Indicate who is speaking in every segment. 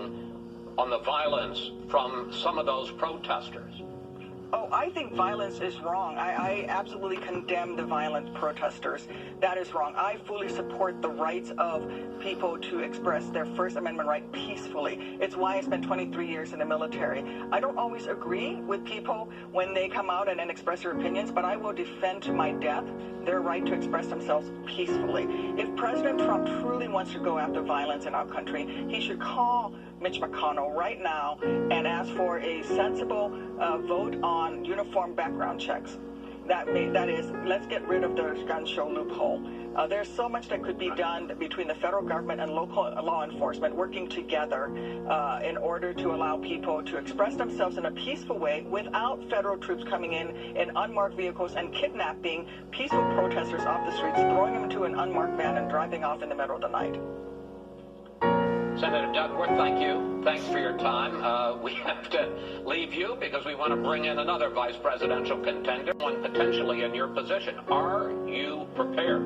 Speaker 1: reporting on the violence from some of those protesters?
Speaker 2: Oh, I think violence is wrong. I absolutely condemn the violent protesters. That is wrong. I fully support the rights of people to express their First Amendment right peacefully. It's why I spent 23 years in the military. I don't always agree with people when they come out and express their opinions, but I will defend to my death their right to express themselves peacefully. If President Trump truly wants to go after violence in our country, he should call Mitch McConnell right now and ask for a sensible vote on uniform background checks. That is, let's get rid of the gun show loophole. There's so much that could be done between the federal government and local law enforcement working together in order to allow people to express themselves in a peaceful way without federal troops coming in unmarked vehicles and kidnapping peaceful protesters off the streets, throwing them into an unmarked van and driving off in the middle of the night.
Speaker 1: Senator Duckworth, thank you. Thanks for your time. We have to leave you because we want to bring in another vice presidential contender, one potentially in your position. Are you prepared?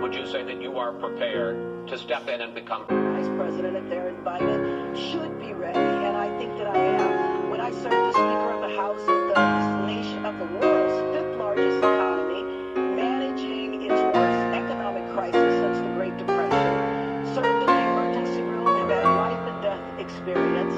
Speaker 1: Would you say that you are prepared to step in and become
Speaker 3: vice president if they're invited? Should be ready, and I think that I am. When I served as Speaker of the House of the nation of the world's fifth largest economy, managing its worst economic crisis since the Great Depression, served in the emergency room and that life and death experience,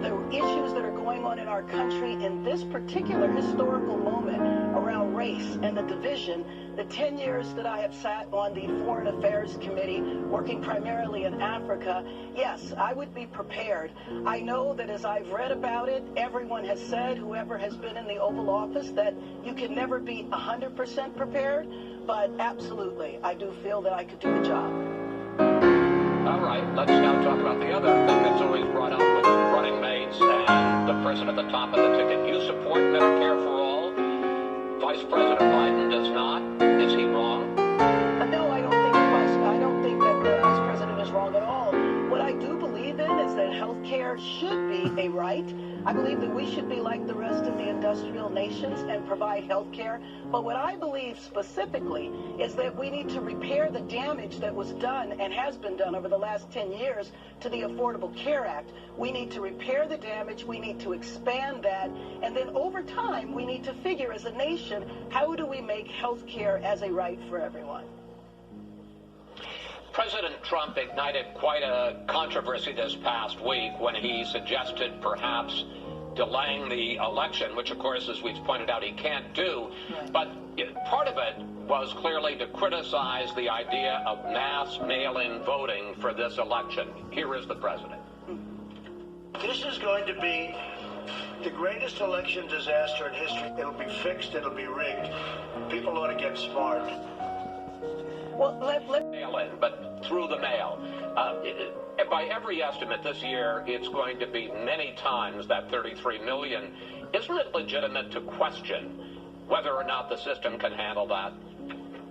Speaker 3: the issues that are going on in our country in this particular historical moment around race and the division, the 10 years that I have sat on the Foreign Affairs Committee working primarily in Africa, yes, I would be prepared. I know that as I've read about it, everyone has said, whoever has been in the Oval Office, that you can never be 100% prepared, but absolutely, I do feel that I could do the job.
Speaker 1: All right, let's now talk about the other thing that's always brought up with running mates and the person at the top of the ticket. You support Medicare for all. Vice President Biden does not. Is he wrong?
Speaker 3: No, I don't think that the Vice President is wrong at all. What I do believe in is that health care should be a right. I believe that we should be like the rest of the industrial nations and provide health care. But what I believe specifically is that we need to repair the damage that was done and has been done over the last 10 years to the Affordable Care Act. We need to repair the damage. We need to expand that. And then over time, we need to figure as a nation, how do we make health care as a right for everyone?
Speaker 1: President Trump ignited quite a controversy this past week when he suggested perhaps delaying the election, which, of course, as we've pointed out, he can't do. But part of it was clearly to criticize the idea of mass mail-in voting for this election. Here is the president.
Speaker 4: This is going to be the greatest election disaster in history. It'll be fixed. It'll be rigged. People ought to get smart.
Speaker 3: Well, let
Speaker 1: mail in, but through the mail. By every estimate this year, it's going to be many times that 33 million. Isn't it legitimate to question whether or not the system can handle that?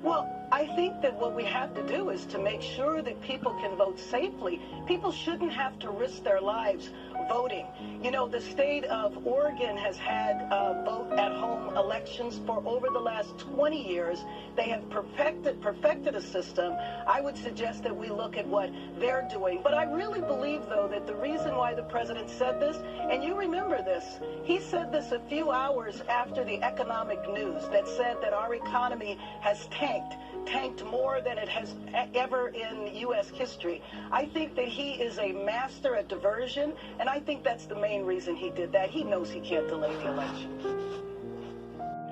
Speaker 3: Well, I think that what we have to do is to make sure that people can vote safely. People shouldn't have to risk their lives voting. You know, the state of Oregon has had vote-at-home elections for over the last 20 years. They have perfected a system. I would suggest that we look at what they're doing. But I really believe, though, that the reason why the president said this, and you remember this, he said this a few hours after the economic news that said that our economy has tanked more than it has ever in U.S. history. I think that he is a master at diversion, and I think that's the main reason he did that. He knows he can't delay the election.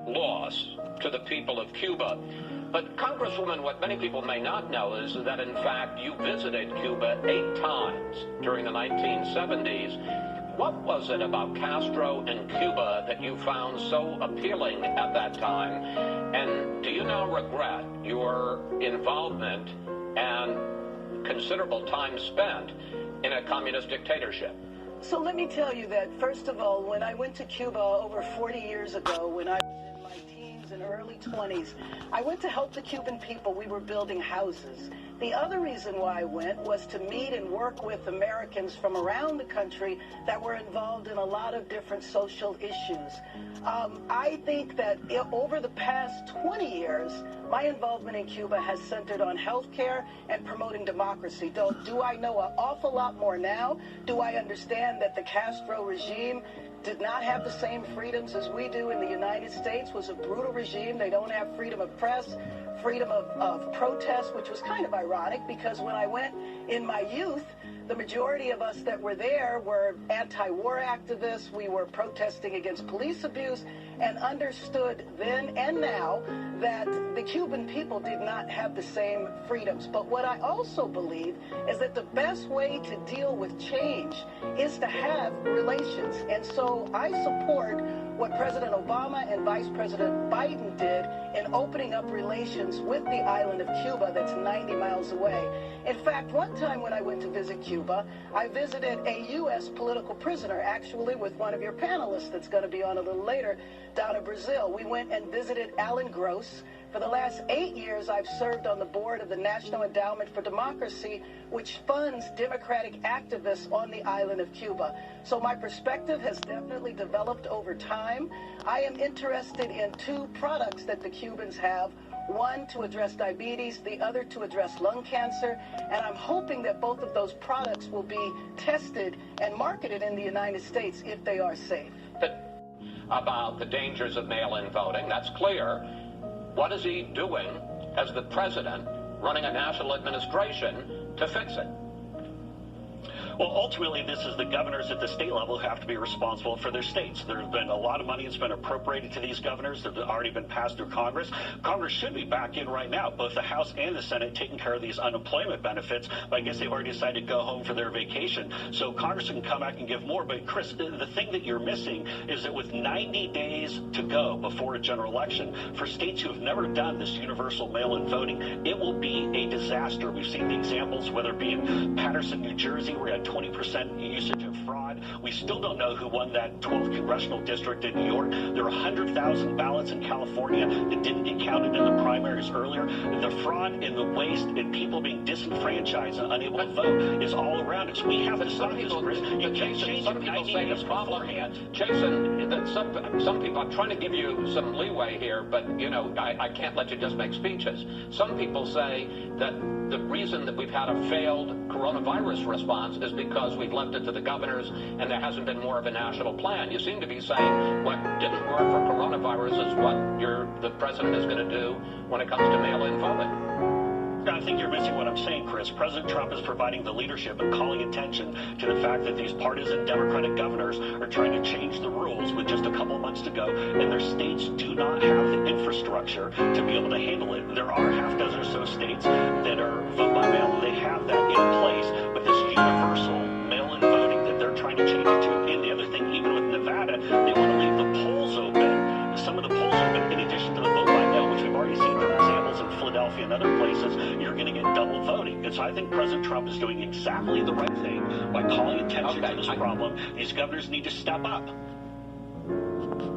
Speaker 1: Loss to the people of Cuba. But, Congresswoman, what many people may not know is that, in fact, you visited Cuba 8 times during the 1970s. What was it about Castro and Cuba that you found so appealing at that time? And do you now regret your involvement and considerable time spent in a communist dictatorship?
Speaker 3: So let me tell you that, first of all, when I went to Cuba over 40 years ago, when I was in my teens and and early 20s. I went to help the Cuban people. We were building houses. The other reason why I went was to meet and work with Americans from around the country that were involved in a lot of different social issues. I think that over the past 20 years, my involvement in Cuba has centered on healthcare and promoting democracy. Do I know an awful lot more now? Do I understand that the Castro regime did not have the same freedoms as we do in the United States, was a brutal regime? They don't have freedom of press, freedom of protest, which was kind of ironic because when I went in my youth, the majority of us that were there were anti-war activists. We were protesting against police abuse and understood then and now that the Cuban people did not have the same freedoms. But what I also believe is that the best way to deal with change is to have relations. And so I support what President Obama and Vice President Biden did in opening up relations with the island of Cuba that's 90 miles away. In fact, one time when I went to visit Cuba, I visited a U.S. political prisoner, actually with one of your panelists that's going to be on a little later, down in Brazil. We went and visited Alan Gross. For the last 8 years, I've served on the board of the National Endowment for Democracy, which funds democratic activists on the island of Cuba. So my perspective has definitely developed over time. I am interested in two products that the Cubans have. One to address diabetes, the other to address lung cancer, and I'm hoping that both of those products will be tested and marketed in the United States if they are safe.
Speaker 1: About the dangers of mail-in voting, that's clear. What is he doing as the president running a national administration to fix it?
Speaker 5: Well, ultimately, this is the governors at the state level who have to be responsible for their states. There's been a lot of money that's been appropriated to these governors that have already been passed through Congress. Congress should be back in right now, both the House and the Senate, taking care of these unemployment benefits. But I guess they've already decided to go home for their vacation. So Congress can come back and give more. But, Chris, the thing that you're missing is that with 90 days to go before a general election, for states who have never done this universal mail-in voting, it will be a disaster. We've seen the examples, whether it be in Patterson, New Jersey, where you had 20% usage of fraud. We still don't know who won that 12th congressional district in New York. There are 100,000 ballots in California that didn't get counted in the primaries earlier. The fraud and the waste and people being disenfranchised and unable to vote is all around us. We have to stop this, Chris. You can't change
Speaker 1: some people say it's beforehand. Jason, some people, I'm trying to give you some leeway here, but, you know, I can't let you just make speeches. Some people say that the reason that we've had a failed coronavirus response is because we've left it to the governors and there hasn't been more of a national plan. You seem to be saying what didn't work for coronavirus is what the president is going to do when it comes to mail-in voting.
Speaker 5: I think you're missing what I'm saying, Chris. President Trump is providing the leadership and calling attention to the fact that these partisan Democratic governors are trying to change the rules with just a couple of months to go, and their states do not have the infrastructure to be able to handle it. There are half dozen or so states that are vote by mail, and they have that in place, but this universal mail-in voting that they're trying to change it to. And the other thing, even with Nevada, they want to leave the polls open. Some of the polls open in addition to the vote by mail, which we've already seen from examples in Philadelphia and other places. You're going to get double voting. And so I think President Trump is doing exactly the right thing by calling attention to this problem. These governors need to step up.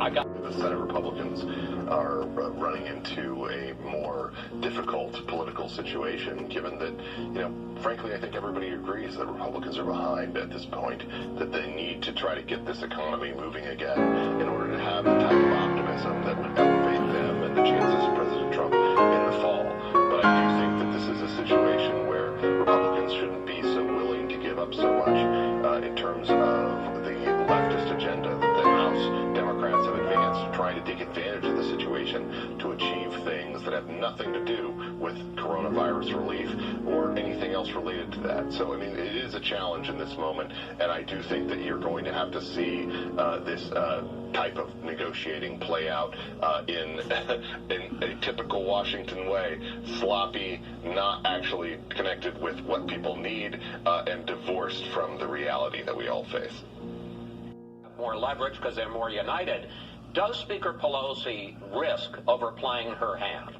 Speaker 6: The Senate Republicans are running into a more difficult political situation, given that, you know, frankly, I think everybody agrees that Republicans are behind at this point, that they need to try to get this economy moving again in order to have the type of optimism that would elevate them and the chances of President Trump in the fall. But I do think that this is a situation where Republicans shouldn't be so willing to give up so much in terms of the leftist agenda that the House Democrats have advanced, trying to take advantage of the situation to achieve things that have nothing to do with coronavirus relief or anything else related to that. So, I mean, it is a challenge in this moment, and I do think that you're going to have to see this type of negotiating play out in a typical Washington way, sloppy, not actually connected with what people need, and divorced from the reality that we all face.
Speaker 1: More leverage because they're more united. Does Speaker Pelosi risk overplaying her hand?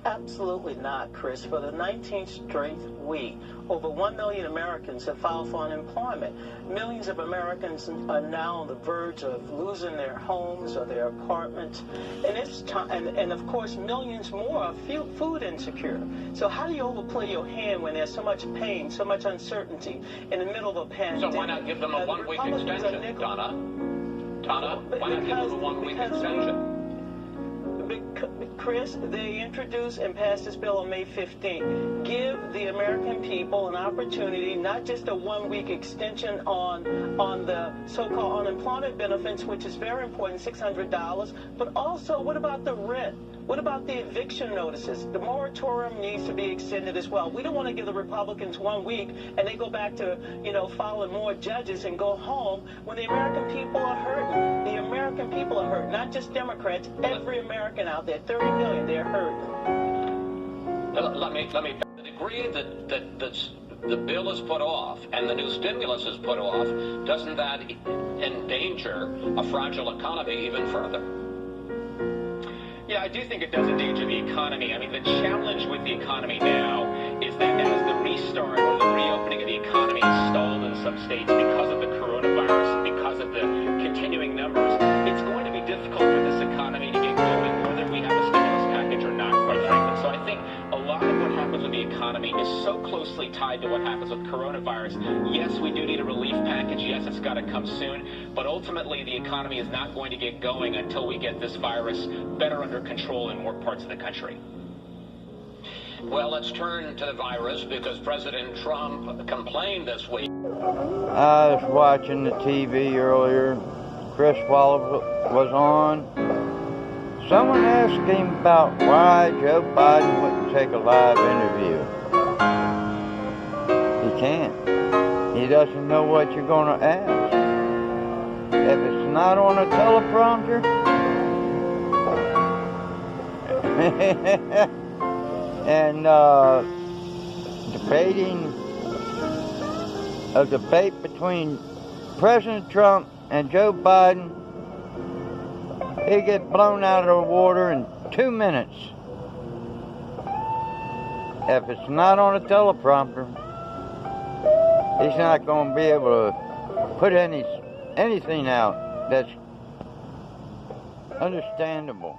Speaker 7: Absolutely not, Chris. For the 19th straight week, over 1 million Americans have filed for unemployment. Millions of Americans are now on the verge of losing their homes or their apartments. And it's time, and of course, millions more are food insecure. So how do you overplay your hand when there's so much pain, so much uncertainty in the middle of a pandemic?
Speaker 1: So why not give them a one-week extension, Donna? Donna, why not give them a one-week extension?
Speaker 7: Chris, they introduced and passed this bill on May 15th. Give the American people an opportunity, not just a one-week extension on the so-called unemployment benefits, which is very important, $600, but also what about the rent? What about the eviction notices? The moratorium needs to be extended as well. We don't want to give the Republicans 1 week and they go back to, filing more judges and go home when the American people are hurting. The American people are hurting, not just Democrats. Every American out there, 30 million, they're hurting.
Speaker 1: Let me. The degree that the bill is put off and the new stimulus is put off, doesn't that endanger a fragile economy even further?
Speaker 8: Yeah, I do think it does endanger the economy. I mean, the challenge with the economy now is that as the restart or the reopening of the economy is stalled in some states because of the coronavirus, because of the continuing numbers, it's going to be difficult for this economy to get going, whether we have a stimulus package or not, quite frankly. So I think a lot of what happens with the economy is so closely tied to what happens with coronavirus. Yes, we do need a relief package. Yes, it's got to come soon. But ultimately, the economy is not going to get going until we get this virus better under control in more parts of the country.
Speaker 1: Well, let's turn to the virus because President Trump complained this week.
Speaker 9: I was watching the TV earlier. Chris Wallace was on. Someone asked him about why Joe Biden wouldn't take a live interview. He can't. He doesn't know what you're going to ask. If it's not on a teleprompter, and debating a debate between President Trump and Joe Biden, he gets blown out of the water in 2 minutes. If it's not on a teleprompter, he's not going to be able to put anything out that's understandable.